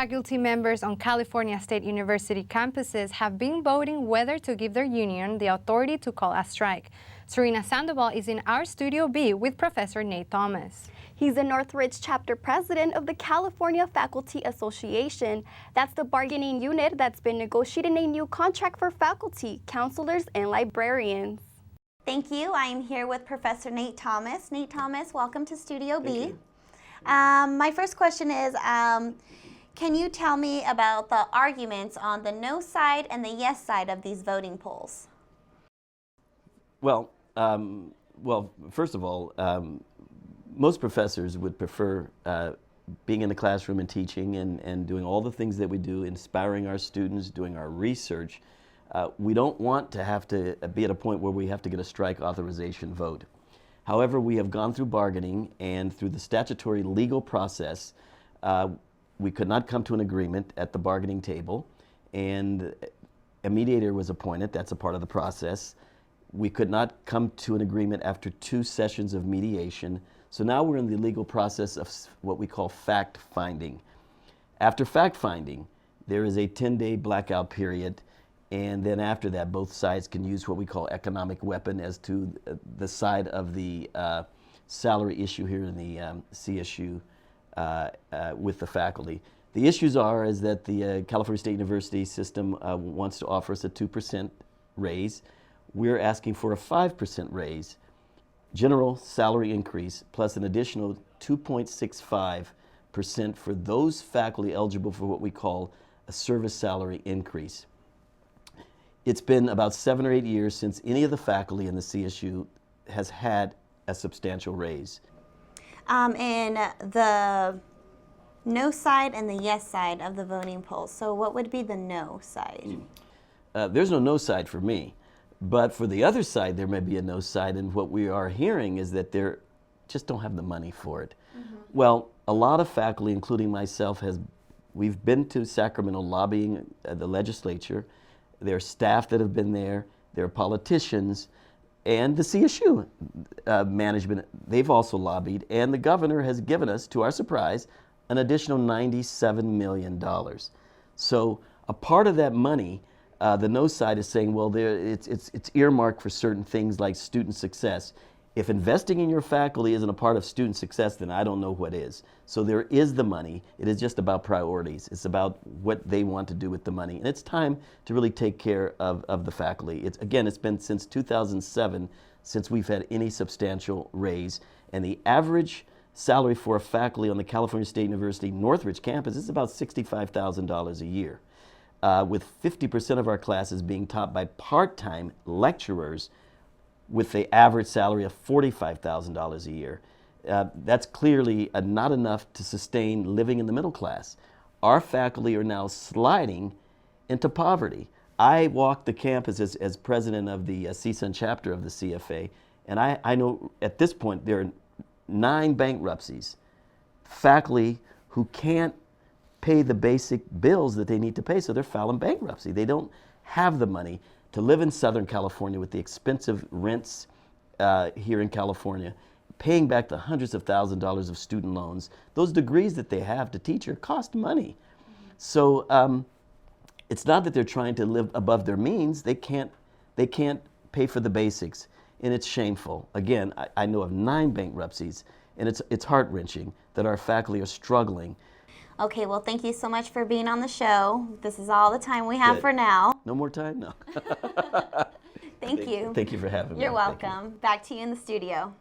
Faculty members on California State University campuses have been voting whether to give their union the authority to call a strike. Sarina Sandoval is in our Studio B with Professor Nate Thomas. He's the Northridge chapter president of the California Faculty Association. That's the bargaining unit that's been negotiating a new contract for faculty, counselors, and librarians. Thank you. I am here with Professor Nate Thomas. Nate Thomas, welcome to Studio B. Thank you. My first question is, can you tell me about the arguments on the no side and the yes side of these voting polls? Well, first of all, most professors would prefer being in the classroom and teaching and doing all the things that we do, inspiring our students, doing our research. We don't want to have to be at a point where we have to get a strike authorization vote. However, we have gone through bargaining, and through the statutory legal process, we could not come to an agreement at the bargaining table, and a mediator was appointed. That's a part of the process. We could not come to an agreement after 2 sessions of mediation. So now we're in the legal process of what we call fact-finding. After fact-finding, there is a 10-day blackout period, and then after that, both sides can use what we call economic weapon as to the side of the salary issue here in the CSU with the faculty. The issues is that the California State University system wants to offer us a 2% raise. We're asking for a 5% raise, general salary increase, plus an additional 2.65% for those faculty eligible for what we call a service salary increase. It's been about 7 or 8 years since any of the faculty in the CSU has had a substantial raise. And the no side and the yes side of the voting polls. So what would be the no side? There's no side for me. But for the other side, there may be a no side, and what we are hearing is that they just don't have the money for it. Mm-hmm. Well, a lot of faculty, including myself, we've been to Sacramento lobbying the legislature. There are staff that have been there, there are politicians, and the CSU management, they've also lobbied, and the governor has given us, to our surprise, an additional $97 million. So a part of that money, the no side is saying, well, it's earmarked for certain things like student success. If investing in your faculty isn't a part of student success, then I don't know what is. So there is the money. It is just about priorities. It's about what they want to do with the money. And it's time to really take care of the faculty. It's been since 2007 since we've had any substantial raise. And the average salary for a faculty on the California State University Northridge campus is about $65,000 a year. With 50% of our classes being taught by part-time lecturers with the average salary of $45,000 a year. That's clearly not enough to sustain living in the middle class. Our faculty are now sliding into poverty. I walk the campus as president of the CSUN chapter of the CFA, and I know at this point there are 9 bankruptcies. Faculty who can't pay the basic bills that they need to pay, so they're filing bankruptcy. They don't have the money to live in Southern California with the expensive rents here in California, paying back the hundreds of thousands of dollars of student loans. Those degrees that they have to teach cost money. So it's not that they're trying to live above their means. They can't pay for the basics, and it's shameful. Again, I know of 9 bankruptcies, and it's heart-wrenching that our faculty are struggling. Okay, well, thank you so much for being on the show. This is all the time we have for now. No more time? No. Thank you. Thank you for having me. You're welcome. Back to you in the studio.